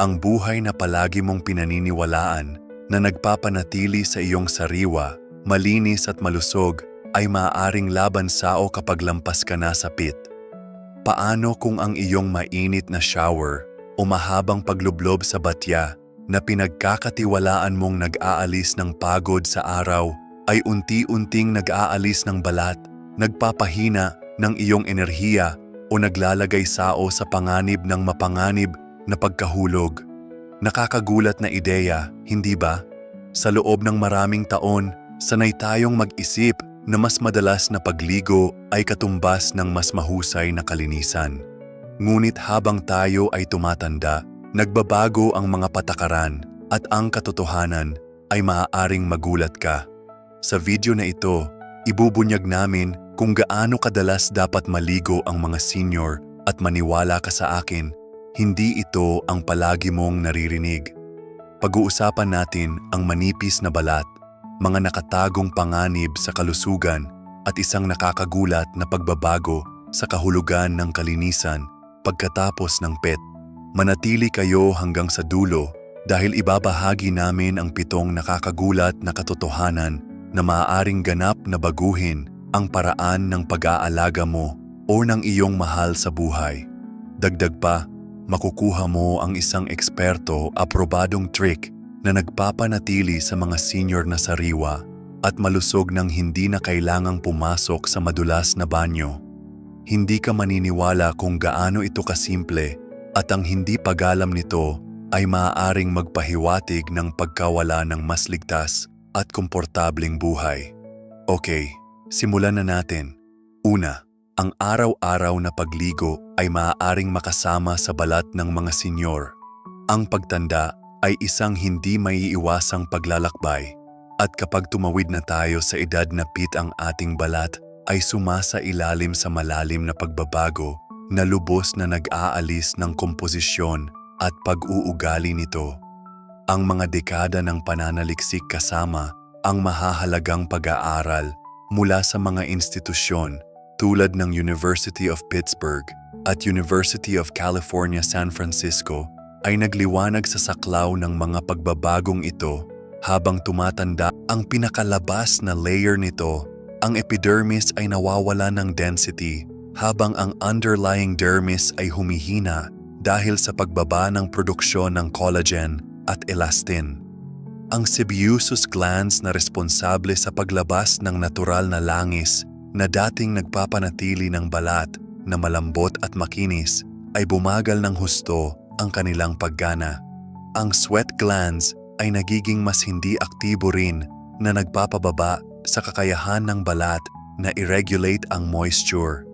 Ang buhay na palagi mong pinaniniwalaan na nagpapanatili sa iyong sariwa, malinis at malusog ay maaaring labansao kapag lampas ka na sa pit. Paano kung ang iyong mainit na shower o mahabang paglublob sa batya na pinagkakatiwalaan mong nag-aalis ng pagod sa araw ay unti-unting nag-aalis ng balat, nagpapahina ng iyong enerhiya o naglalagay sao sa panganib ng mapanganib na pagkahulog? Nakakagulat na ideya, hindi ba? Sa loob ng maraming taon, sanay tayong mag-isip na mas madalas na pagligo ay katumbas ng mas mahusay na kalinisan. Ngunit habang tayo ay tumatanda, nagbabago ang mga patakaran at ang katotohanan ay maaaring magulat ka. Sa video na ito, ibubunyag namin kung gaano kadalas dapat maligo ang mga senior at maniwala ka sa akin, hindi ito ang palagi mong naririnig. Pag-uusapan natin ang manipis na balat, mga nakatagong panganib sa kalusugan at isang nakakagulat na pagbabago sa kahulugan ng kalinisan pagkatapos ng PET. Manatili kayo hanggang sa dulo dahil ibabahagi namin ang 7 nakakagulat na katotohanan na maaaring ganap na baguhin ang paraan ng pag-aalaga mo o ng iyong mahal sa buhay. Dagdag pa, makukuha mo ang isang eksperto aprobadong trick na nagpapanatili sa mga senior na sariwa at malusog nang hindi na kailangang pumasok sa madulas na banyo. Hindi ka maniniwala kung gaano ito kasimple at ang hindi pag-alam nito ay maaaring magpahiwatig ng pagkawala ng mas ligtas at komportableng buhay. Okay, simulan na natin. Una, ang araw-araw na pagligo ay maaaring makasama sa balat ng mga senyor. Ang pagtanda ay isang hindi maiiwasang paglalakbay at kapag tumawid na tayo sa edad na pit ang ating balat ay sumasailalim sa malalim na pagbabago na lubos na nag-aalis ng komposisyon at pag-uugali nito. Ang mga dekada ng pananaliksik kasama ang mahahalagang pag-aaral mula sa mga institusyon tulad ng University of Pittsburgh at University of California, San Francisco ay nagliwanag sa saklaw ng mga pagbabagong ito habang tumatanda. Ang pinakalabas na layer nito, ang epidermis ay nawawala ng density habang ang underlying dermis ay humihina dahil sa pagbaba ng produksyon ng collagen at elastin. Ang sebaceous glands na responsable sa paglabas ng natural na langis na dating nagpapanatili ng balat na malambot at makinis ay bumagal ng husto ang kanilang paggana. Ang sweat glands ay nagiging mas hindi aktibo rin na nagpapababa sa kakayahan ng balat na i-regulate ang moisture.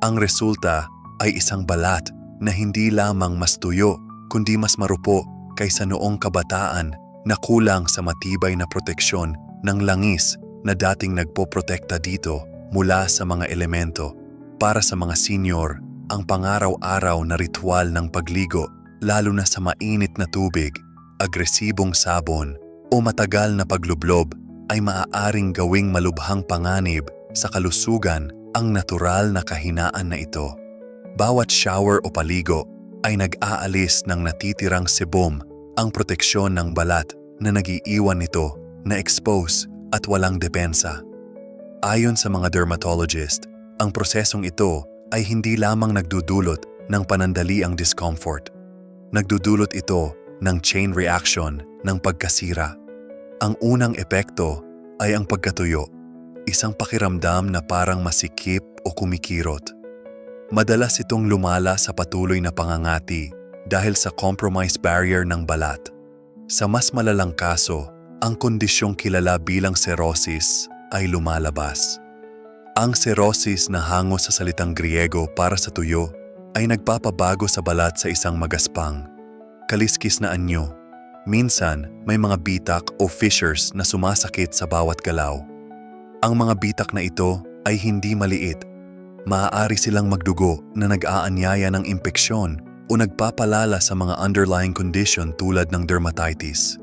Ang resulta ay isang balat na hindi lamang mas tuyo kundi mas marupo kaysa noong kabataan na kulang sa matibay na proteksyon ng langis na dating nagpoprotekta dito mula sa mga elemento. Para sa mga senior, ang pangaraw-araw na ritual ng pagligo, lalo na sa mainit na tubig, agresibong sabon o matagal na paglublob ay maaaring gawing malubhang panganib sa kalusugan ang natural na kahinaan na ito. Bawat shower o paligo ay nag-aalis ng natitirang sebum, ang proteksyon ng balat na nag-iiwan nito na expose at walang depensa. Ayon sa mga dermatologist, ang prosesong ito ay hindi lamang nagdudulot ng panandaliang discomfort. Nagdudulot ito ng chain reaction ng pagkasira. Ang unang epekto ay ang pagkatuyo, isang pakiramdam na parang masikip o kumikirot. Madalas itong lumala sa patuloy na pangangati dahil sa compromised barrier ng balat. Sa mas malalang kaso, ang kondisyong kilala bilang cirrhosis ay lumalabas. Ang cirrhosis na hango sa salitang Griego para sa tuyo ay nagpapabago sa balat sa isang magaspang, kaliskis na anyo. Minsan, may mga bitak o fissures na sumasakit sa bawat galaw. Ang mga bitak na ito ay hindi maliit. Maaari silang magdugo na nag-aanyaya ng impeksyon o nagpapalala sa mga underlying condition tulad ng dermatitis.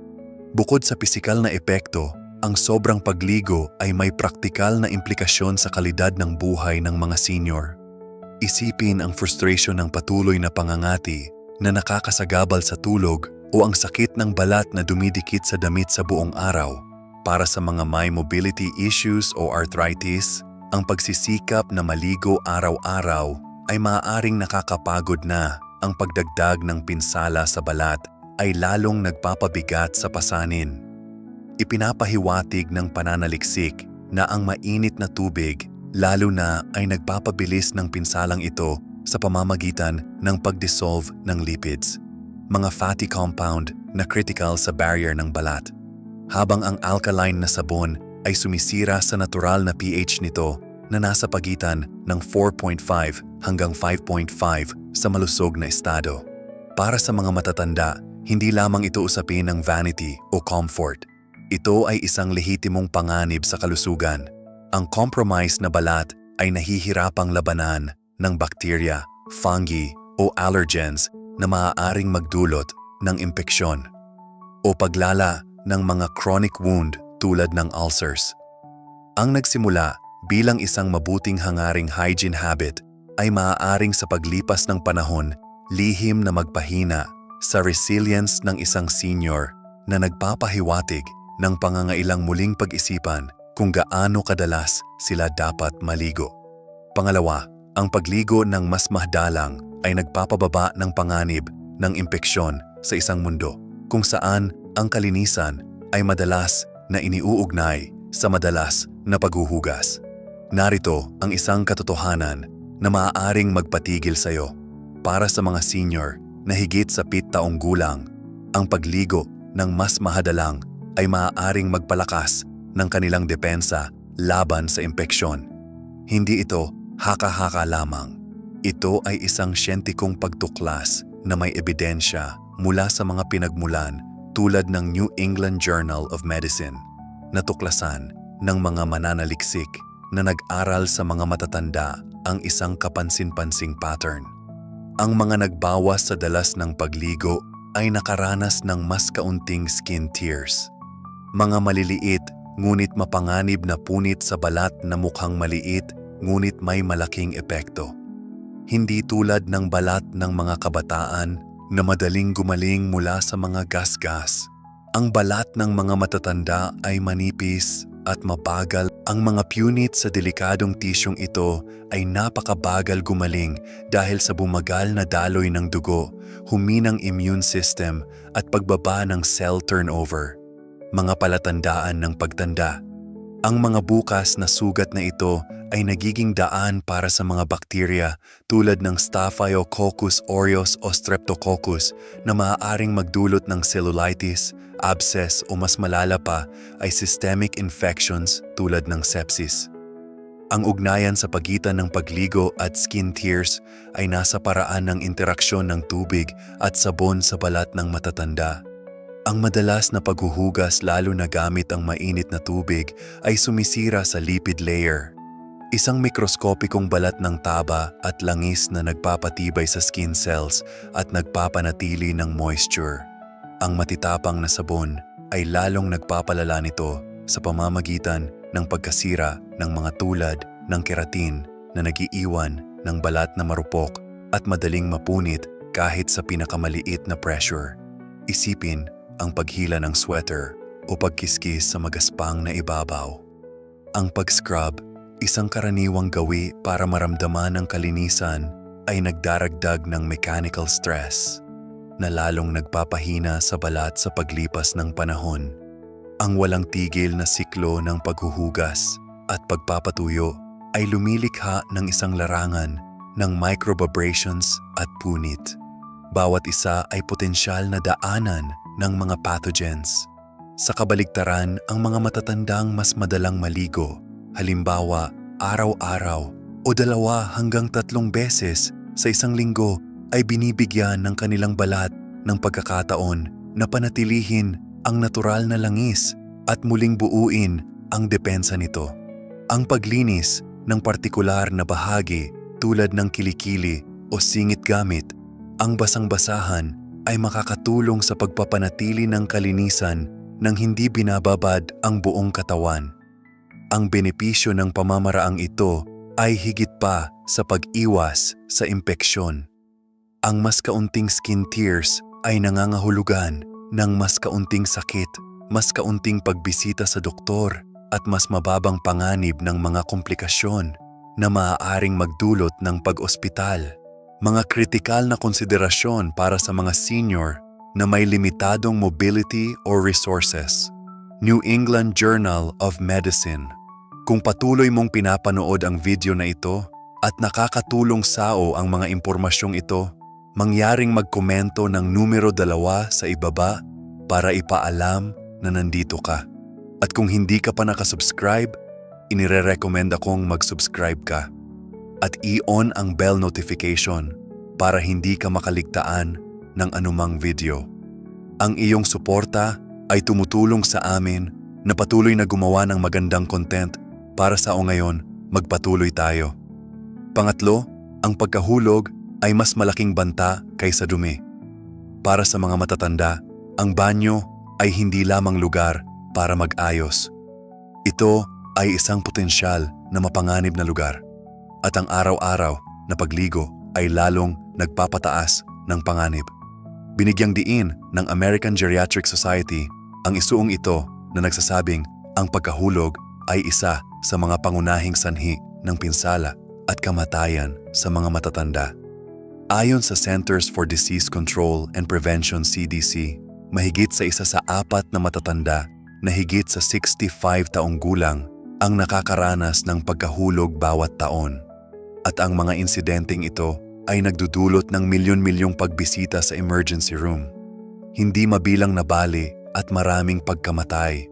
Bukod sa pisikal na epekto, ang sobrang pagligo ay may praktikal na implikasyon sa kalidad ng buhay ng mga senior. Isipin ang frustration ng patuloy na pangangati na nakakasagabal sa tulog o ang sakit ng balat na dumidikit sa damit sa buong araw. Para sa mga may mobility issues o arthritis, ang pagsisikap na maligo araw-araw ay maaaring nakakapagod na. Ang pagdagdag ng pinsala sa balat ay lalong nagpapabigat sa pasanin. Ipinapahiwatig ng pananaliksik na ang mainit na tubig lalo na ay nagpapabilis ng pinsalang ito sa pamamagitan ng pagdissolve ng lipids, mga fatty compound na critical sa barrier ng balat. Habang ang alkaline na sabon ay sumisira sa natural na pH nito na nasa pagitan ng 4.5 hanggang 5.5 sa malusog na estado. Para sa mga matatanda, hindi lamang ito usapin ng vanity o comfort. Ito ay isang lehitimong panganib sa kalusugan. Ang compromised na balat ay nahihirapang labanan ng bakterya, fungi o allergens na maaaring magdulot ng impeksyon o paglala ng mga chronic wound tulad ng ulcers. Ang nagsimula bilang isang mabuting hangaring hygiene habit ay maaaring sa paglipas ng panahon lihim na magpahina sa resilience ng isang senior na nagpapahiwatig ng pangangailang muling pag-isipan kung gaano kadalas sila dapat maligo. Pangalawa, ang pagligo ng mas mahdalang ay nagpapababa ng panganib ng impeksyon sa isang mundo kung saan ang kalinisan ay madalas na iniuugnay sa madalas na paghuhugas. Narito ang isang katotohanan na maaaring magpatigil sa iyo. Para sa mga senior na higit sa 7 taong gulang, ang pagligo ng mas mahadalang ay maaaring magpalakas ng kanilang depensa laban sa impeksyon. Hindi ito haka-haka lamang. Ito ay isang siyentipikong pagtuklas na may ebidensya mula sa mga pinagmulan tulad ng New England Journal of Medicine, natuklasan ng mga mananaliksik na nag-aral sa mga matatanda ang isang kapansin-pansing pattern. Ang mga nagbawas sa dalas ng pagligo ay nakaranas ng mas kaunting skin tears. Mga maliliit ngunit mapanganib na punit sa balat na mukhang maliit ngunit may malaking epekto. Hindi tulad ng balat ng mga kabataan na madaling gumaling mula sa mga gasgas. Ang balat ng mga matatanda ay manipis at mabagal. Ang mga punit sa delikadong tisyong ito ay napakabagal gumaling dahil sa bumagal na daloy ng dugo, huminang immune system at pagbaba ng cell turnover. Mga palatandaan ng pagtanda. Ang mga bukas na sugat na ito ay nagiging daan para sa mga bakterya tulad ng Staphylococcus aureus o Streptococcus na maaaring magdulot ng cellulitis, abscess o mas malala pa ay systemic infections tulad ng sepsis. Ang ugnayan sa pagitan ng pagligo at skin tears ay nasa paraan ng interaksyon ng tubig at sabon sa balat ng matatanda. Ang madalas na paghuhugas lalo na gamit ang mainit na tubig ay sumisira sa lipid layer. Isang mikroskopikong balat ng taba at langis na nagpapatibay sa skin cells at nagpapanatili ng moisture. Ang matitapang na sabon ay lalong nagpapalala nito sa pamamagitan ng pagkasira ng mga tulad ng keratin na nagiiwan ng balat na marupok at madaling mapunit kahit sa pinakamaliit na pressure. Isipin ang paghila ng sweater o pagkiskis sa magaspang na ibabaw. Ang pag-scrub, isang karaniwang gawi para maramdaman ang kalinisan, ay nagdaragdag ng mechanical stress na lalong nagpapahina sa balat sa paglipas ng panahon. Ang walang tigil na siklo ng paghuhugas at pagpapatuyo ay lumilikha ng isang larangan ng microabrasions at punit. Bawat isa ay potensyal na daanan ng mga pathogens. Sa kabaligtaran, ang mga matatandang mas madalang maligo, halimbawa araw-araw o 2 hanggang 3 beses sa isang linggo, ay binibigyan ng kanilang balat ng pagkakataon na panatilihin ang natural na langis at muling buuin ang depensa nito. Ang paglinis ng partikular na bahagi tulad ng kilikili o singit gamit ang basang-basahan ay makakatulong sa pagpapanatili ng kalinisan nang hindi binababad ang buong katawan. Ang benepisyo ng pamamaraang ito ay higit pa sa pag-iwas sa impeksyon. Ang mas kaunting skin tears ay nangangahulugan ng mas kaunting sakit, mas kaunting pagbisita sa doktor, at mas mababang panganib ng mga komplikasyon na maaaring magdulot ng pag-ospital. Mga kritikal na konsiderasyon para sa mga senior na may limitadong mobility or resources. New England Journal of Medicine. Kung patuloy mong pinapanood ang video na ito at nakakatulong sa'yo ang mga impormasyong ito, mangyaring magkomento ng numero 2 sa ibaba para ipaalam na nandito ka. At kung hindi ka pa nakasubscribe, inire-recommend akong mag-subscribe ka. At i-on ang bell notification para hindi ka makaligtaan ng anumang video. Ang iyong suporta ay tumutulong sa amin na patuloy na gumawa ng magandang content para sa ngayon magpatuloy tayo. Pangatlo, ang pagkahulog ay mas malaking banta kaysa dumi. Para sa mga matatanda, ang banyo ay hindi lamang lugar para mag-ayos. Ito ay isang potensyal na mapanganib na lugar. At ang araw-araw na pagligo ay lalong nagpapataas ng panganib. Binigyang diin ng American Geriatric Society ang isuong ito na nagsasabing ang pagkahulog ay isa sa mga pangunahing sanhi ng pinsala at kamatayan sa mga matatanda. Ayon sa Centers for Disease Control and Prevention CDC, mahigit sa 1 sa 4 na matatanda na higit sa 65 taong gulang ang nakakaranas ng pagkahulog bawat taon. At ang mga insidenteng ito ay nagdudulot ng milyon-milyong pagbisita sa emergency room. Hindi mabilang na bali at maraming pagkamatay.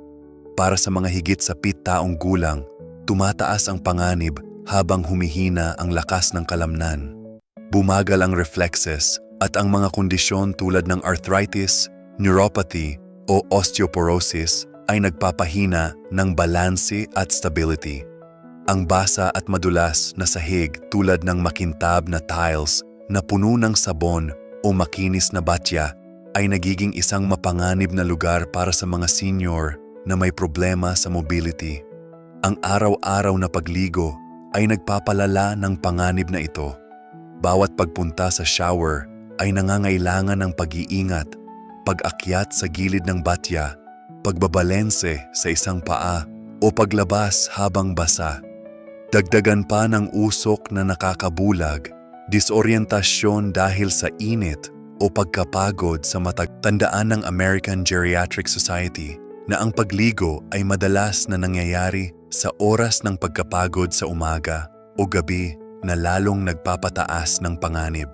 Para sa mga higit sa 7 taong gulang, tumataas ang panganib habang humihina ang lakas ng kalamnan. Bumagal ang reflexes at ang mga kondisyon tulad ng arthritis, neuropathy o osteoporosis ay nagpapahina ng balanse at stability. Ang basa at madulas na sahig tulad ng makintab na tiles na puno ng sabon o makinis na batya ay nagiging isang mapanganib na lugar para sa mga senior na may problema sa mobility. Ang araw-araw na pagligo ay nagpapalala ng panganib na ito. Bawat pagpunta sa shower ay nangangailangan ng pag-iingat, pag-akyat sa gilid ng batya, pagbabalense sa isang paa o paglabas habang basa. Dagdagan pa ng usok na nakakabulag, disorientasyon dahil sa init o pagkapagod sa mata. Tandaan ng American Geriatric Society na ang pagligo ay madalas na nangyayari sa oras ng pagkapagod sa umaga o gabi na lalong nagpapataas ng panganib.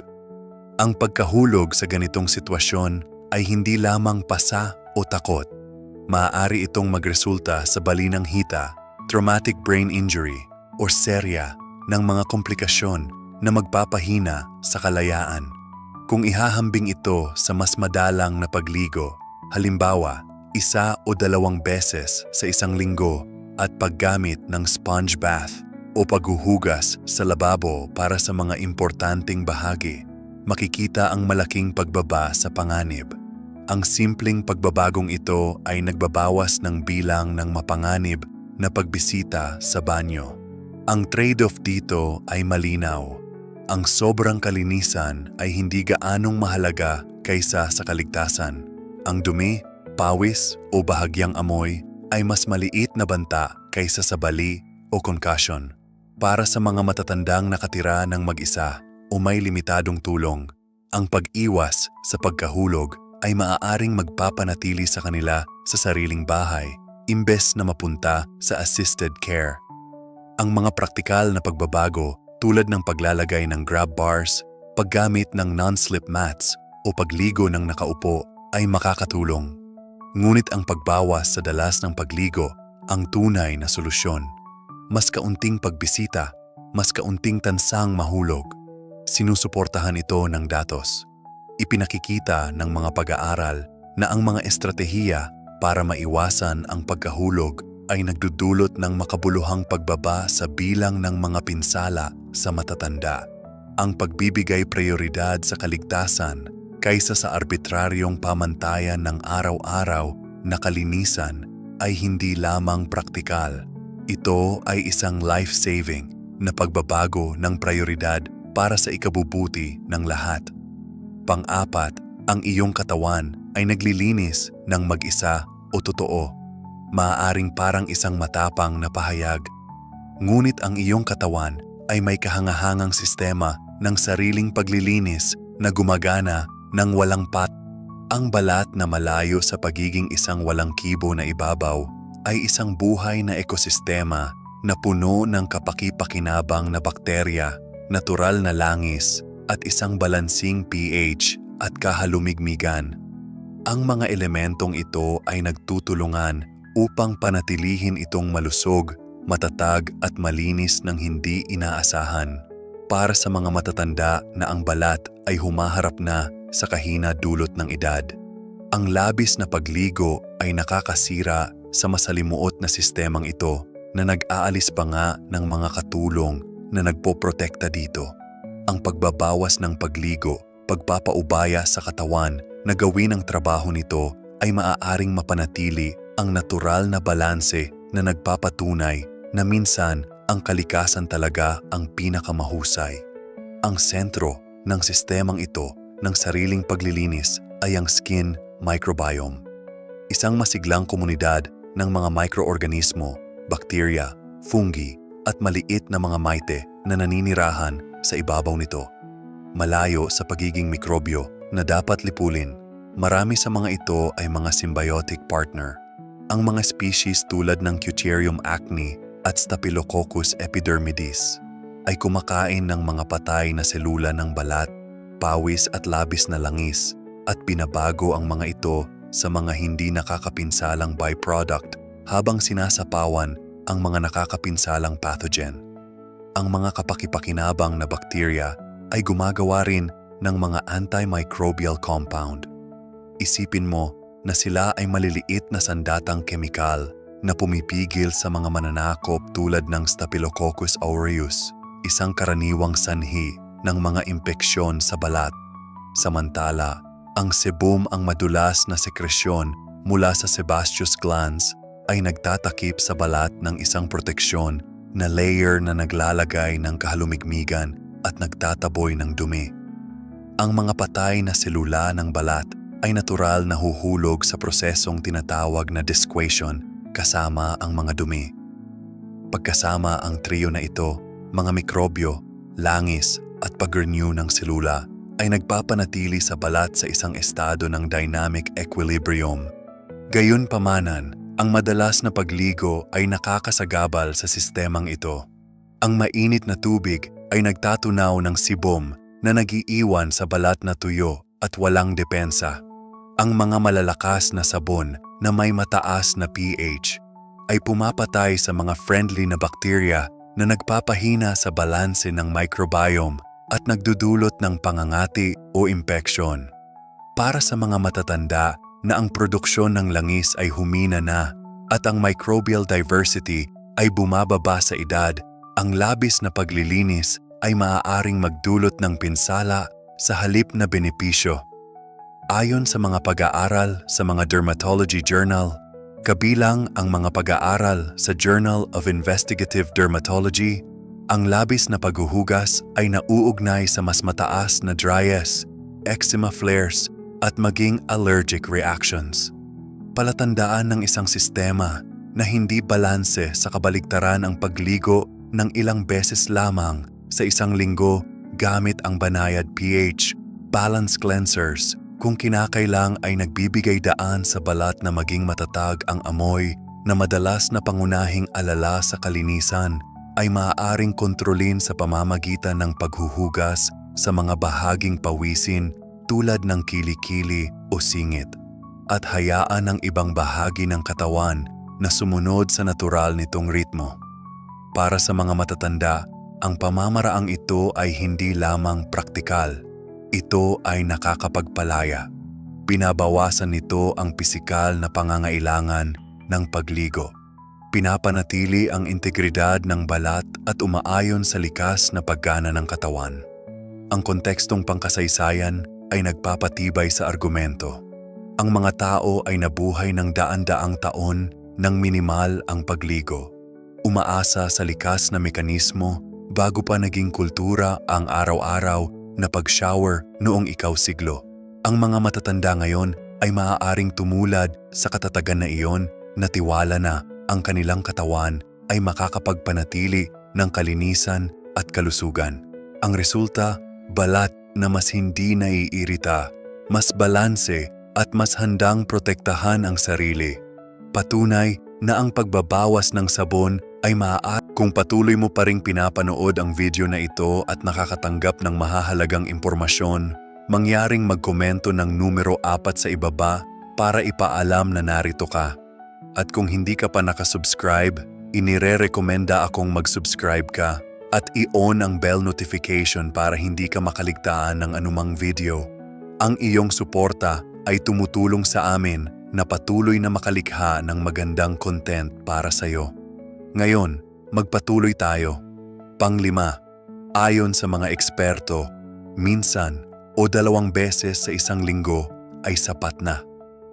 Ang pagkahulog sa ganitong sitwasyon ay hindi lamang pasa o takot. Maaari itong magresulta sa balinang hita, traumatic brain injury, o serya ng mga komplikasyon na magpapahina sa kalayaan. Kung ihahambing ito sa mas madalang na pagligo, halimbawa, 1 o 2 beses sa isang linggo at paggamit ng sponge bath o paghuhugas sa lababo para sa mga importanteng bahagi, makikita ang malaking pagbaba sa panganib. Ang simpleng pagbabagong ito ay nagbabawas ng bilang ng mapanganib na pagbisita sa banyo. Ang trade-off dito ay malinaw. Ang sobrang kalinisan ay hindi gaanong mahalaga kaysa sa kaligtasan. Ang dumi, pawis o bahagyang amoy ay mas maliit na banta kaysa sa bali o concussion. Para sa mga matatandang nakatira ng mag-isa o may limitadong tulong, ang pag-iwas sa pagkahulog ay maaaring magpapanatili sa kanila sa sariling bahay imbes na mapunta sa assisted care. Ang mga praktikal na pagbabago tulad ng paglalagay ng grab bars, paggamit ng non-slip mats o pagligo ng nakaupo ay makakatulong. Ngunit ang pagbawas sa dalas ng pagligo ang tunay na solusyon. Mas kaunting pagbisita, mas kaunting tansang mahulog. Sinusuportahan ito ng datos. Ipinakikita ng mga pag-aaral na ang mga estratehiya para maiwasan ang pagkahulog ay nagdudulot ng makabuluhang pagbaba sa bilang ng mga pinsala sa matatanda. Ang pagbibigay prioridad sa kaligtasan kaysa sa arbitraryong pamantayan ng araw-araw na kalinisan ay hindi lamang praktikal. Ito ay isang life-saving na pagbabago ng prioridad para sa ikabubuti ng lahat. Pang-apat, ang iyong katawan ay naglilinis ng mag-isa o totoo. Maaaring parang isang matapang na pahayag. Ngunit ang iyong katawan ay may kahangahangang sistema ng sariling paglilinis na gumagana ng walang pat. Ang balat na malayo sa pagiging isang walang kibo na ibabaw ay isang buhay na ekosistema na puno ng kapaki-pakinabang na bakterya, natural na langis at isang balansing pH at kahalumigmigan. Ang mga elementong ito ay nagtutulungan upang panatilihin itong malusog, matatag at malinis ng hindi inaasahan. Para sa mga matatanda na ang balat ay humaharap na sa kahina dulot ng edad. Ang labis na pagligo ay nakakasira sa masalimuot na sistemang ito na nag-aalis pa nga ng mga katulong na nagpoprotekta dito. Ang pagbabawas ng pagligo, pagpapaubaya sa katawan na gawin ang trabaho nito ay maaaring mapanatili ang natural na balanse na nagpapatunay na minsan ang kalikasan talaga ang pinakamahusay. Ang sentro ng sistemang ito ng sariling paglilinis ay ang skin microbiome. Isang masiglang komunidad ng mga mikroorganismo, bakterya, fungi at maliit na mga mite na naninirahan sa ibabaw nito. Malayo sa pagiging mikrobyo na dapat lipulin, marami sa mga ito ay mga symbiotic partner. Ang mga species tulad ng Deuterium acne at Staphylococcus epidermidis ay kumakain ng mga patay na selula ng balat, pawis at labis na langis at binabago ang mga ito sa mga hindi nakakapinsalang byproduct habang sinasapawan ang mga nakakapinsalang pathogen. Ang mga kapaki-pakinabang na bakterya ay gumagawa rin ng mga antimicrobial compound. Isipin mo na sila ay maliliit na sandatang kemikal na pumipigil sa mga mananakop tulad ng Staphylococcus aureus, isang karaniwang sanhi ng mga impeksyon sa balat. Samantala, ang sebum, ang madulas na sekresyon mula sa sebaceous glands ay nagtatakip sa balat ng isang proteksyon na layer na naglalagay ng kahalumigmigan at nagtataboy ng dumi. Ang mga patay na selula ng balat ay natural na huhulog sa prosesong tinatawag na desquation kasama ang mga dumi. Pagkasama ang trio na ito, mga mikrobyo, langis at pag-renew ng selula ay nagpapanatili sa balat sa isang estado ng dynamic equilibrium. Gayunpamanan, ang madalas na pagligo ay nakakasagabal sa sistemang ito. Ang mainit na tubig ay nagtatunaw ng sibom na nagiiwan sa balat na tuyo at walang depensa. Ang mga malalakas na sabon na may mataas na pH ay pumapatay sa mga friendly na bakterya na nagpapahina sa balanse ng microbiome at nagdudulot ng pangangati o impeksyon. Para sa mga matatanda na ang produksyon ng langis ay humina na at ang microbial diversity ay bumababa sa edad, ang labis na paglilinis ay maaaring magdulot ng pinsala sa halip na benepisyo. Ayon sa mga pag-aaral sa mga dermatology journal, kabilang ang mga pag-aaral sa Journal of Investigative Dermatology, ang labis na paghuhugas ay nauugnay sa mas mataas na dryas, eczema flares, at maging allergic reactions. Palatandaan ng isang sistema na hindi balanse sa kabaligtaran ang pagligo ng ilang beses lamang sa isang linggo gamit ang banayad pH, balance cleansers, kung kinakailang ay nagbibigay daan sa balat na maging matatag ang amoy na madalas na pangunahing alala sa kalinisan ay maaaring kontrolin sa pamamagitan ng paghuhugas sa mga bahaging pawisin tulad ng kilikili o singit at hayaan ang ibang bahagi ng katawan na sumunod sa natural nitong ritmo. Para sa mga matatanda, ang pamamaraang ito ay hindi lamang praktikal. Ito ay nakakapagpalaya. Binabawasan nito ang pisikal na pangangailangan ng pagligo. Pinapanatili ang integridad ng balat at umaayon sa likas na paggana ng katawan. Ang kontekstong pangkasaysayan ay nagpapatibay sa argumento. Ang mga tao ay nabuhay ng daan-daang taon nang minimal ang pagligo. Umaasa sa likas na mekanismo bago pa naging kultura ang araw-araw na pag-shower noong ikaw siglo. Ang mga matatanda ngayon ay maaaring tumulad sa katatagan na iyon na tiwala na ang kanilang katawan ay makakapagpanatili ng kalinisan at kalusugan. Ang resulta, balat na mas hindi naiirita, mas balanse at mas handang protektahan ang sarili. Patunay na ang pagbabawas ng sabon ay maaari. Kung patuloy mo pa ring pinapanood ang video na ito at nakakatanggap ng mahahalagang impormasyon, mangyaring magkomento ng numero 4 sa ibaba para ipaalam na narito ka. At kung hindi ka pa nakasubscribe, inire-rekomenda akong mag-subscribe ka at i-on ang bell notification para hindi ka makaligtaan ng anumang video. Ang iyong suporta ay tumutulong sa amin na patuloy na makalikha ng magandang content para sa iyo. Ngayon, magpatuloy tayo. Panglima, ayon sa mga eksperto, minsan o 2 beses sa isang linggo ay sapat na.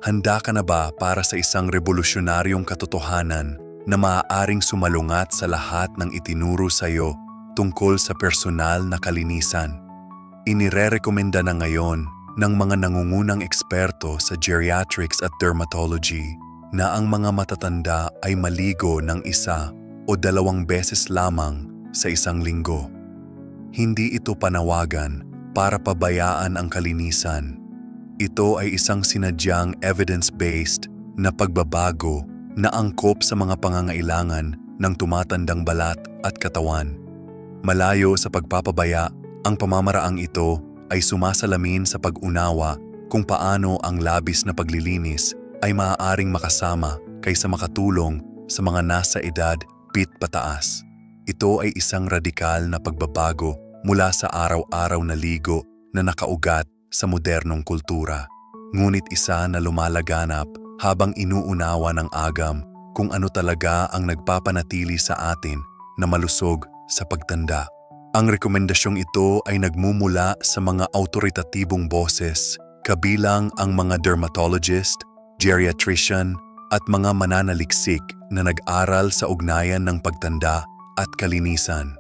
Handa ka na ba para sa isang revolusyonaryong katotohanan na maaaring sumalungat sa lahat ng itinuro sa iyo tungkol sa personal na kalinisan? Inirerekomenda na ngayon ng mga nangungunang eksperto sa geriatrics at dermatology na ang mga matatanda ay maligo ng 1 o 2 beses lamang sa isang linggo. Hindi ito panawagan para pabayaan ang kalinisan. Ito ay isang sinadyang evidence-based na pagbabago na angkop sa mga pangangailangan ng tumatandang balat at katawan. Malayo sa pagpapabaya, ang pamamaraang ito ay sumasalamin sa pag-unawa kung paano ang labis na paglilinis ay maaaring makasama kaysa makatulong sa mga nasa edad pit pataas. Ito ay isang radikal na pagbabago mula sa araw-araw na ligo na nakaugat sa modernong kultura. Ngunit isa na lumalaganap habang inuunawa ng agam kung ano talaga ang nagpapanatili sa atin na malusog sa pagtanda. Ang rekomendasyong ito ay nagmumula sa mga autoritatibong boses, kabilang ang mga dermatologist, geriatrician, at mga mananaliksik na nag-aral sa ugnayan ng pagtanda at kalinisan.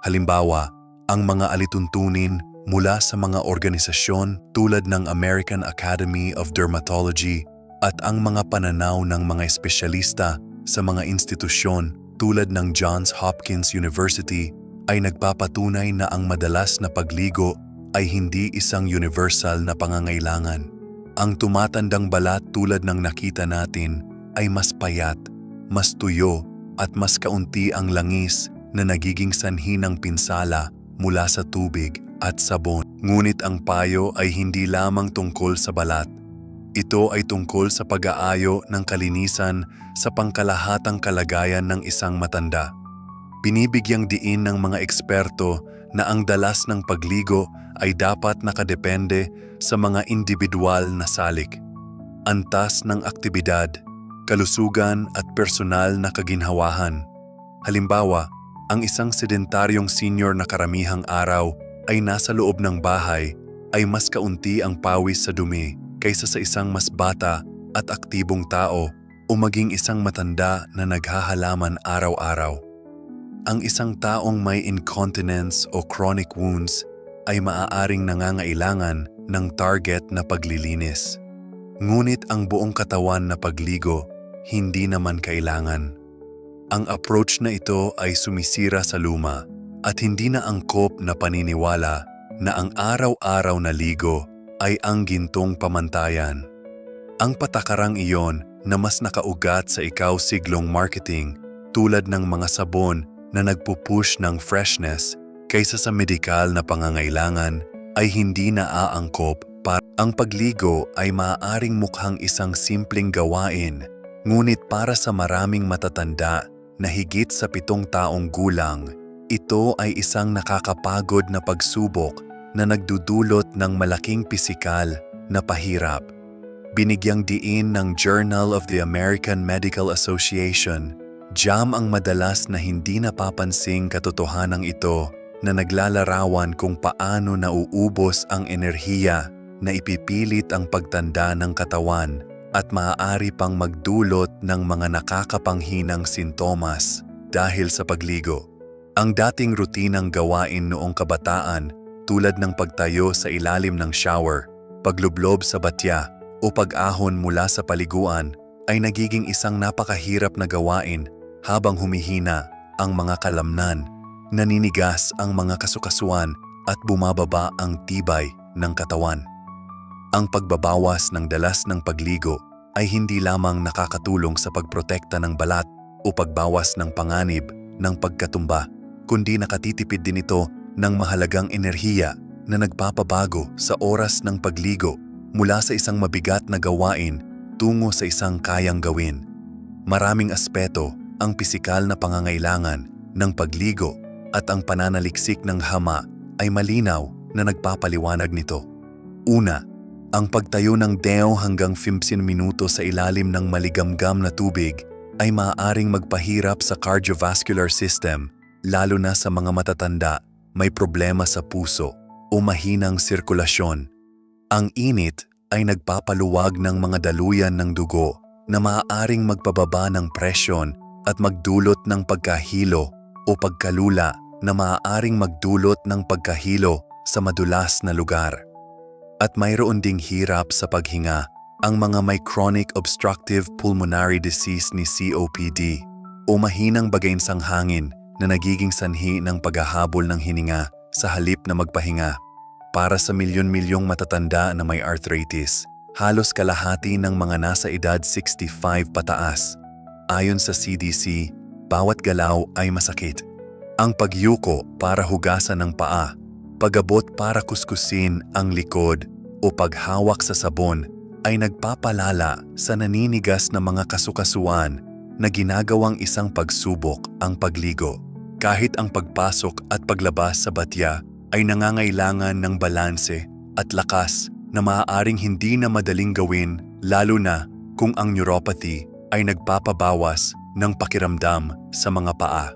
Halimbawa, ang mga alituntunin mula sa mga organisasyon tulad ng American Academy of Dermatology at ang mga pananaw ng mga espesyalista sa mga institusyon tulad ng Johns Hopkins University ay nagpapatunay na ang madalas na pagligo ay hindi isang universal na pangangailangan. Ang tumatandang balat tulad ng nakita natin ay mas payat, mas tuyo at mas kaunti ang langis na nagiging sanhi ng pinsala mula sa tubig at sabon. Ngunit ang payo ay hindi lamang tungkol sa balat. Ito ay tungkol sa pag-aayo ng kalinisan sa pangkalahatang kalagayan ng isang matanda. Binibigyang diin ng mga eksperto na ang dalas ng pagligo ay dapat nakadepende sa mga individual na salik. Antas ng aktibidad, kalusugan at personal na kaginhawahan. Halimbawa, ang isang sedentaryong senior na karamihang araw ay nasa loob ng bahay ay mas kaunti ang pawis sa dumi kaysa sa isang mas bata at aktibong tao o maging isang matanda na naghahalaman araw-araw. Ang isang taong may incontinence o chronic wounds ay maaaring nangangailangan ng target na paglilinis. Ngunit ang buong katawan na pagligo, hindi naman kailangan. Ang approach na ito ay sumisira sa luma at hindi na angkop na paniniwala na ang araw-araw na ligo ay ang gintong pamantayan. Ang patakarang iyon na mas nakaugat sa ikaw siglong marketing tulad ng mga sabon na nagpupush ng freshness kaysa sa medikal na pangangailangan ay hindi na aangkop para ang pagligo ay maaaring mukhang isang simpleng gawain, ngunit para sa maraming matatanda na higit sa 7 taong gulang, ito ay isang nakakapagod na pagsubok na nagdudulot ng malaking pisikal na pahirap. Binigyang diin ng Journal of the American Medical Association, jam ang madalas na hindi napapansing katotohanang ito na naglalarawan kung paano nauubos ang enerhiya na ipipilit ang pagtanda ng katawan at maaari pang magdulot ng mga nakakapanghinang sintomas dahil sa pagligo. Ang dating rutinang gawain noong kabataan tulad ng pagtayo sa ilalim ng shower, paglublob sa batya, o pag-ahon mula sa paliguan ay nagiging isang napakahirap na gawain habang humihina ang mga kalamnan, naninigas ang mga kasukasuan at bumababa ang tibay ng katawan. Ang pagbabawas ng dalas ng pagligo ay hindi lamang nakakatulong sa pagprotekta ng balat o pagbawas ng panganib ng pagkatumba, kundi nakatitipid din ito ng mahalagang enerhiya na nagpapabago sa oras ng pagligo mula sa isang mabigat na gawain tungo sa isang kayang gawin. Maraming aspeto ang pisikal na pangangailangan ng pagligo at ang pananaliksik ng hama ay malinaw na nagpapaliwanag nito. Una, ang pagtayo ng 10 hanggang 15 minuto sa ilalim ng maligamgam na tubig ay maaaring magpahirap sa cardiovascular system, lalo na sa mga matatanda, may problema sa puso o mahinang sirkulasyon. Ang init ay nagpapaluwag ng mga daluyan ng dugo na maaaring magpababa ng presyon at magdulot ng pagkahilo o pagkalula na maaaring magdulot ng pagkahilo sa madulas na lugar. At mayroon ding hirap sa paghinga ang mga may chronic obstructive pulmonary disease ni COPD o mahinang bagainsang hangin na nagiging sanhi ng paghahabol ng hininga sa halip na magpahinga. Para sa milyon-milyong matatanda na may arthritis, halos kalahati ng mga nasa edad 65 pataas. Ayon sa CDC, bawat galaw ay masakit. Ang pagyuko para hugasan ng paa, pag-abot para kuskusin ang likod o paghawak sa sabon ay nagpapalala sa naninigas na mga kasukasuan na ginagawang isang pagsubok ang pagligo. Kahit ang pagpasok at paglabas sa batya ay nangangailangan ng balanse at lakas na maaaring hindi na madaling gawin, lalo na kung ang neuropathy ay nagpapabawas ng pakiramdam sa mga paa.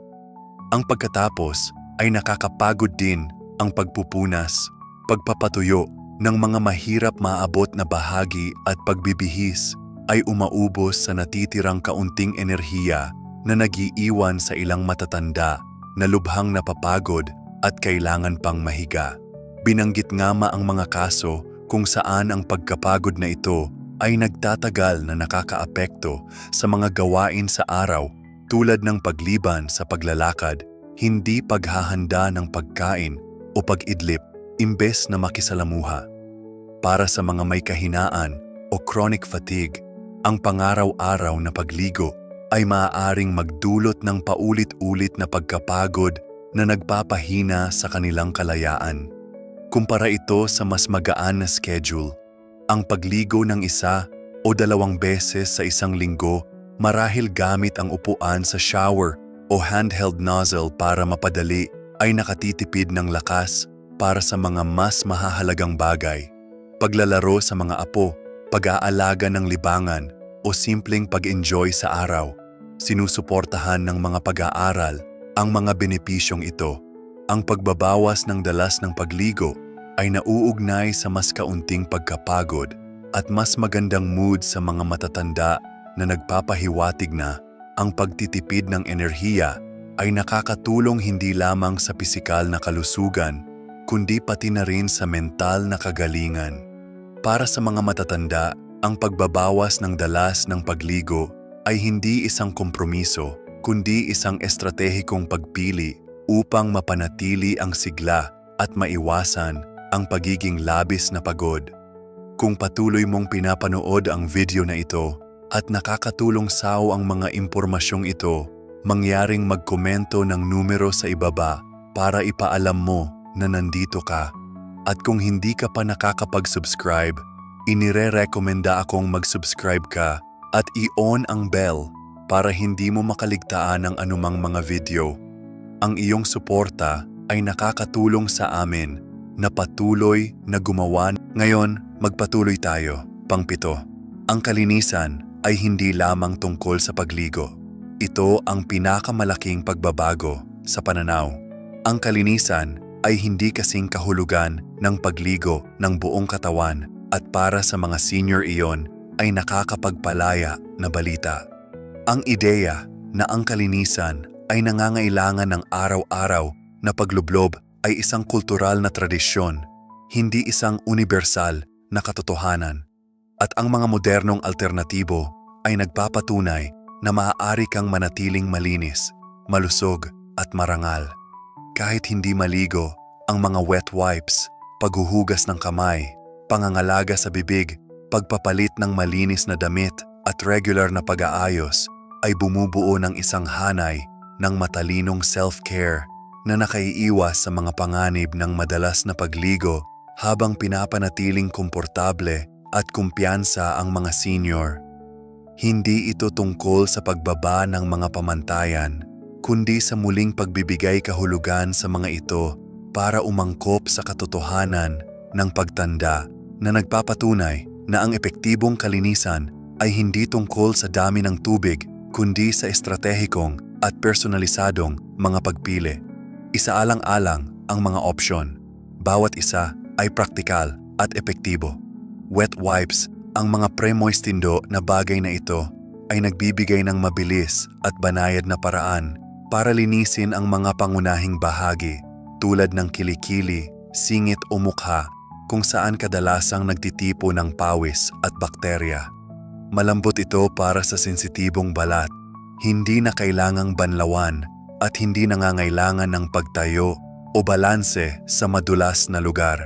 Ang pagkatapos ay nakakapagod din ang pagpupunas, pagpapatuyo ng mga mahirap maabot na bahagi at pagbibihis ay umaubos sa natitirang kaunting enerhiya na nag-iiwan sa ilang matatanda na lubhang napapagod at kailangan pang mahiga. Binanggit nga ang mga kaso kung saan ang pagkapagod na ito ay nagtatagal na nakakaapekto sa mga gawain sa araw tulad ng pagliban sa paglalakad, hindi paghahanda ng pagkain o pag-idlip imbes na makisalamuha. Para sa mga may kahinaan o chronic fatigue, ang pangaraw-araw na pagligo ay maaaring magdulot ng paulit-ulit na pagkapagod na nagpapahina sa kanilang kalayaan. Kumpara ito sa mas magaan na schedule, ang pagligo ng 1 o 2 beses sa isang linggo marahil gamit ang upuan sa shower o handheld nozzle para mapadali ay nakatitipid ng lakas para sa mga mas mahahalagang bagay. Paglalaro sa mga apo, pag-aalaga ng libangan o simpleng pag-enjoy sa araw. Sinusuportahan ng mga pag-aaral ang mga benepisyong ito. Ang pagbabawas ng dalas ng pagligo ay nauugnay sa mas kaunting pagkapagod at mas magandang mood sa mga matatanda na nagpapahiwatig na ang pagtitipid ng enerhiya ay nakakatulong hindi lamang sa pisikal na kalusugan, kundi pati na rin sa mental na kagalingan. Para sa mga matatanda, ang pagbabawas ng dalas ng pagligo ay hindi isang kompromiso, kundi isang estratehikong pagpili upang mapanatili ang sigla at maiwasan ang pagiging labis na pagod. Kung patuloy mong pinapanood ang video na ito at nakakatulong sa'yo ang mga impormasyong ito, mangyaring magkomento ng numero sa ibaba para ipaalam mo na nandito ka. At kung hindi ka pa nakakapag-subscribe, inire-rekomenda akong mag-subscribe ka at i-on ang bell para hindi mo makaligtaan ng anumang mga video. Ang iyong suporta ay nakakatulong sa amin na patuloy na gumawa. Ngayon, magpatuloy tayo. Pang-7. Ang kalinisan ay hindi lamang tungkol sa pagligo. Ito ang pinakamalaking pagbabago sa pananaw. Ang kalinisan ay hindi kasing kahulugan ng pagligo ng buong katawan at para sa mga senior iyon ay nakakapagpalaya na balita. Ang ideya na ang kalinisan ay nangangailangan ng araw-araw na paglublob ay isang kultural na tradisyon, hindi isang universal na katotohanan. At ang mga modernong alternatibo ay nagpapatunay na maaari kang manatiling malinis, malusog at marangal. Kahit hindi maligo, ang mga wet wipes, paghuhugas ng kamay, pangangalaga sa bibig, pagpapalit ng malinis na damit at regular na pag-aayos ay bumubuo ng isang hanay ng matalinong self-care na nakaiiwas sa mga panganib ng madalas na pagligo habang pinapanatiling komportable at kumpiyansa ang mga senior. Hindi ito tungkol sa pagbaba ng mga pamantayan, kundi sa muling pagbibigay kahulugan sa mga ito para umangkop sa katotohanan ng pagtanda na nagpapatunay na ang epektibong kalinisan ay hindi tungkol sa dami ng tubig kundi sa estratehikong at personalisadong mga pagpili. Isaalang-alang ang mga opsyon. Bawat isa ay praktikal at epektibo. Wet wipes, ang mga pre-moistindo na bagay na ito ay nagbibigay ng mabilis at banayad na paraan para linisin ang mga pangunahing bahagi tulad ng kilikili, singit o mukha kung saan kadalasang nagtitipo ng pawis at bakterya. Malambot ito para sa sensitibong balat, hindi na kailangang banlawan at hindi nangangailangan ng pagtayo o balanse sa madulas na lugar.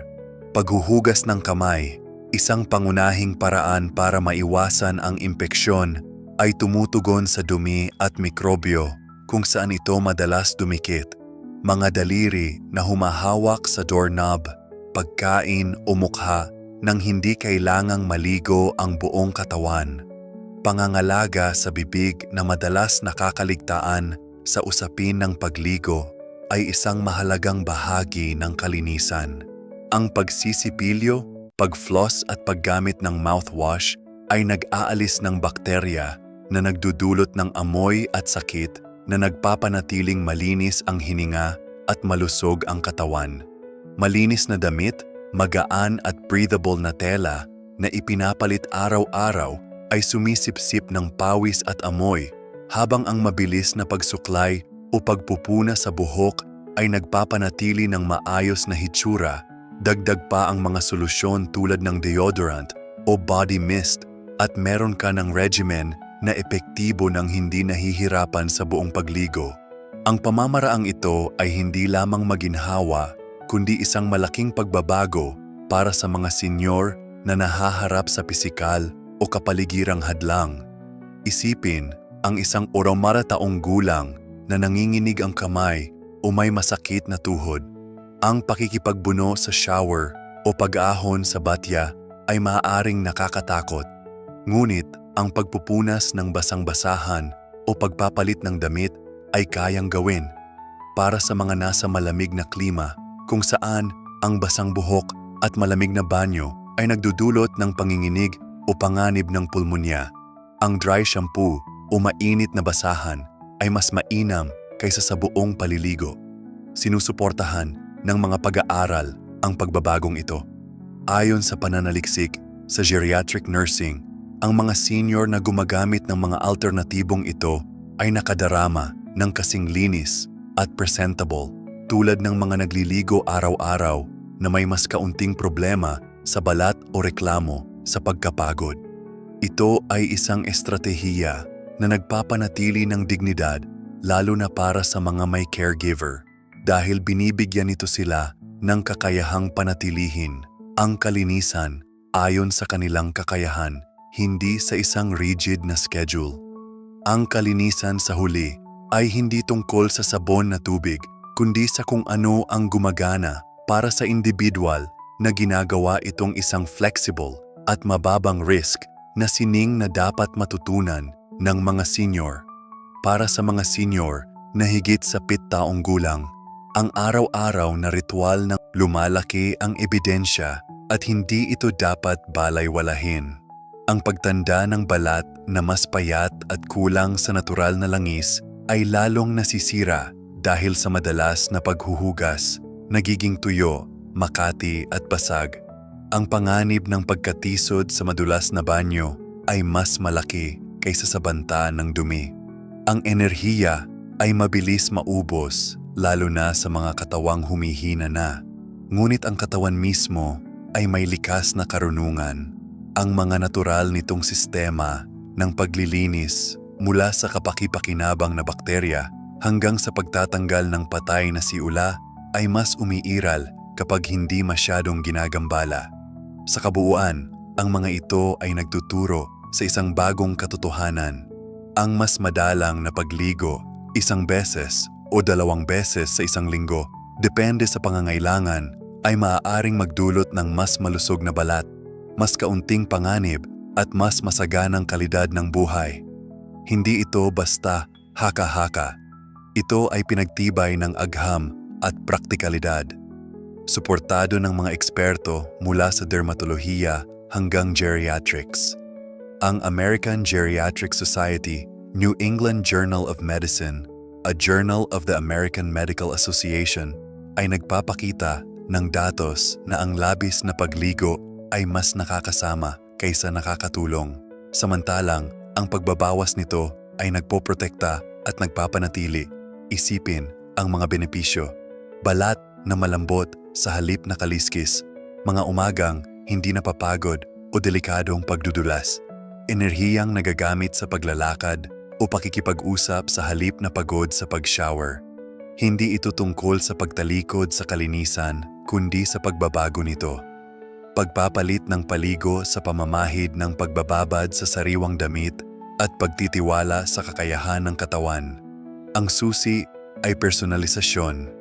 Paghuhugas ng kamay, isang pangunahing paraan para maiwasan ang impeksyon ay tumutugon sa dumi at mikrobyo kung saan ito madalas dumikit. Mga daliri na humahawak sa doorknob, pagkain o mukha nang hindi kailangang maligo ang buong katawan. Pangangalaga sa bibig na madalas nakakaligtaan sa usapin ng pagligo ay isang mahalagang bahagi ng kalinisan. Ang pagsisipilyo, pag-floss at paggamit ng mouthwash ay nag-aalis ng bakterya na nagdudulot ng amoy at sakit na nagpapanatiling malinis ang hininga at malusog ang katawan. Malinis na damit, magaan at breathable na tela na ipinapalit araw-araw ay sumisipsip ng pawis at amoy, habang ang mabilis na pagsuklay o pagpupuna sa buhok ay nagpapanatili ng maayos na hitsura. Dagdag pa ang mga solusyon tulad ng deodorant o body mist at meron ka ng regimen na epektibo ng hindi nahihirapan sa buong pagligo. Ang pamamaraang ito ay hindi lamang maginhawa kundi isang malaking pagbabago para sa mga senyor na nahaharap sa pisikal o kapaligirang hadlang. Isipin ang isang 80 gulang na nanginginig ang kamay o may masakit na tuhod. Ang pakikipagbuno sa shower o pag-ahon sa batya ay maaaring nakakatakot. Ngunit ang pagpupunas ng basang-basahan o pagpapalit ng damit ay kayang gawin para sa mga nasa malamig na klima kung saan ang basang buhok at malamig na banyo ay nagdudulot ng panginginig o panganib ng pulmonya. Ang dry shampoo o mainit na basahan ay mas mainam kaysa sa buong paliligo. Sinusuportahan ng mga pag-aaral ang pagbabagong ito. Ayon sa pananaliksik sa geriatric nursing, ang mga senior na gumagamit ng mga alternatibong ito ay nakadarama ng kasing linis at presentable tulad ng mga nagliligo araw-araw na may mas kaunting problema sa balat o reklamo sa pagkapagod. Ito ay isang estratehiya na nagpapanatili ng dignidad lalo na para sa mga may caregiver dahil binibigyan nito sila ng kakayahang panatilihin ang kalinisan ayon sa kanilang kakayahan, hindi sa isang rigid na schedule. Ang kalinisan sa huli ay hindi tungkol sa sabon na tubig, kundi sa kung ano ang gumagana para sa individual na ginagawa itong isang flexible at mababang risk na sining na dapat matutunan ng mga senior. Para sa mga senior na higit sa 70 gulang, ang araw-araw na ritual na lumalaki ang ebidensya at hindi ito dapat balay-walahin. Ang pagtanda ng balat na mas payat at kulang sa natural na langis ay lalong nasisira dahil sa madalas na paghuhugas, nagiging tuyo, makati at basag. Ang panganib ng pagkatisod sa madulas na banyo ay mas malaki kaysa sa banta ng dumi. Ang enerhiya ay mabilis maubos lalo na sa mga katawang humihina na. Ngunit ang katawan mismo ay may likas na karunungan. Ang mga natural nitong sistema ng paglilinis mula sa kapaki-pakinabang na bakterya hanggang sa pagtatanggal ng patay na siula ay mas umiiral kapag hindi masyadong ginagambala. Sa kabuuan, ang mga ito ay nagtuturo sa isang bagong katotohanan. Ang mas madalang na pagligo, 1 beses o 2 beses sa isang linggo, depende sa pangangailangan, ay maaaring magdulot ng mas malusog na balat, mas kaunting panganib at mas masaganang kalidad ng buhay. Hindi ito basta haka-haka. Ito ay pinagtibay ng agham at praktikalidad. Suportado ng mga eksperto mula sa dermatolohiya hanggang geriatrics. Ang American Geriatric Society, New England Journal of Medicine, a journal of the American Medical Association, ay nagpapakita ng datos na ang labis na pagligo ay mas nakakasama kaysa nakakatulong. Samantalang, ang pagbabawas nito ay nagpoprotekta at nagpapanatili. Isipin ang mga benepisyo. Balat na malambot sa halip na kaliskis, mga umagang hindi napapagod o delikadong pagdudulas, enerhiyang nagagamit sa paglalakad o pakikipag-usap sa halip na pagod sa pag-shower. Hindi ito tungkol sa pagtalikod sa kalinisan, kundi sa pagbabago nito. Pagpapalit ng paligo sa pamamahid ng pagbababad sa sariwang damit at pagtitiwala sa kakayahan ng katawan. Ang susi ay personalisasyon.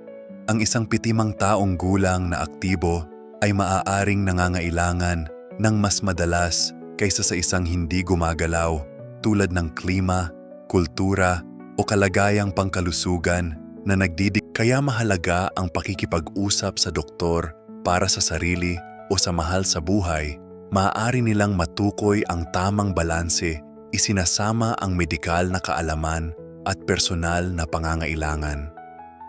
Ang isang pitimang taong gulang na aktibo ay maaaring nangangailangan ng mas madalas kaysa sa isang hindi gumagalaw tulad ng klima, kultura o kalagayang pangkalusugan na nagdidik. Kaya mahalaga ang pakikipag-usap sa doktor para sa sarili o sa mahal sa buhay. Maaari nilang matukoy ang tamang balanse, isinasama ang medikal na kaalaman at personal na pangangailangan.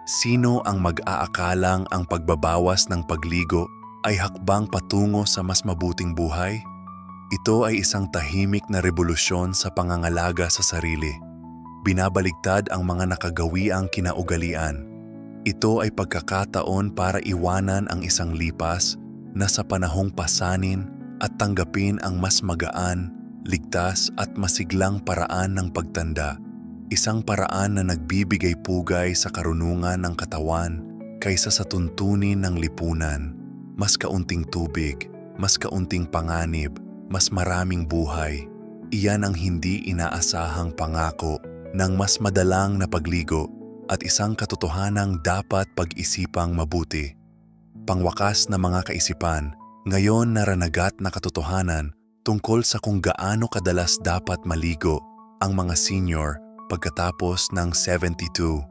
Sino ang mag-aakalang ang pagbabawas ng pagligo ay hakbang patungo sa mas mabuting buhay? Ito ay isang tahimik na revolusyon sa pangangalaga sa sarili. Binabaligtad ang mga nakagawiang kinaugalian. Ito ay pagkakataon para iwanan ang isang lipas na sa panahong pasanin at tanggapin ang mas magaan, ligtas at masiglang paraan ng pagtanda. Isang paraan na nagbibigay pugay sa karunungan ng katawan kaysa sa tuntunin ng lipunan. Mas kaunting tubig, mas kaunting panganib, mas maraming buhay. Iyan ang hindi inaasahang pangako ng mas madalang na pagligo at isang katotohanang dapat pag-isipang mabuti. Pangwakas na mga kaisipan, ngayon naranagat na katotohanan tungkol sa kung gaano kadalas dapat maligo ang mga senior pagkatapos ng 72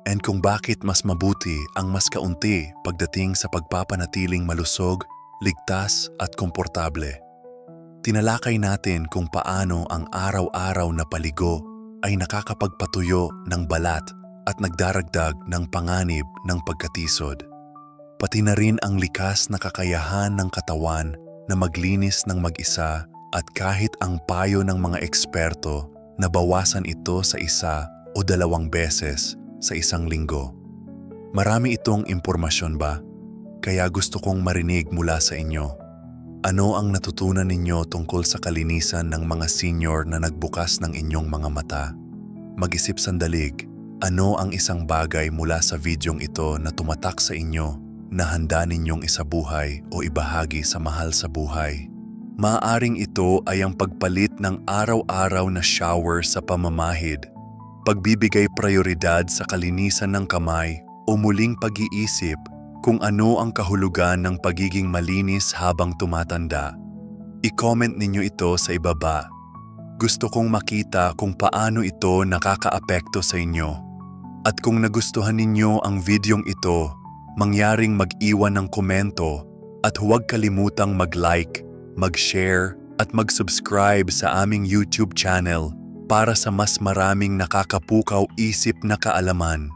and kung bakit mas mabuti ang mas kaunti pagdating sa pagpapanatiling malusog, ligtas at komportable. Tinalakay natin kung paano ang araw-araw na paligo ay nakakapagpatuyo ng balat at nagdaragdag ng panganib ng pagkatisod. Pati na rin ang likas na kakayahan ng katawan na maglinis ng mag-isa at kahit ang payo ng mga eksperto na bawasan ito sa 1 o 2 beses sa isang linggo. Marami itong impormasyon ba? Kaya gusto kong marinig mula sa inyo. Ano ang natutunan ninyo tungkol sa kalinisan ng mga senior na nagbukas ng inyong mga mata? Mag-isip sandalig, ano ang isang bagay mula sa videong ito na tumatak sa inyo na handa ninyong isabuhay o ibahagi sa mahal sa buhay? Maaaring ito ay ang pagpalit ng araw-araw na shower sa pamamahid, pagbibigay prioridad sa kalinisan ng kamay o muling pag-iisip kung ano ang kahulugan ng pagiging malinis habang tumatanda. I-comment ninyo ito sa ibaba. Gusto kong makita kung paano ito nakakaapekto sa inyo. At kung nagustuhan ninyo ang videong ito, mangyaring mag-iwan ng komento at huwag kalimutang mag-like, mag-share at mag-subscribe sa aming YouTube channel para sa mas maraming nakakapukaw isip na kaalaman.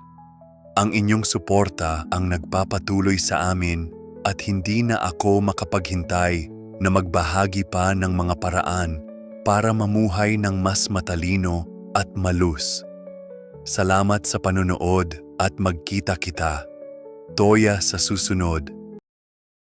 Ang inyong suporta ang nagpapatuloy sa amin at hindi na ako makapaghintay na magbahagi pa ng mga paraan para mamuhay ng mas matalino at malus. Salamat sa panonood at magkita kita. Toya sa susunod.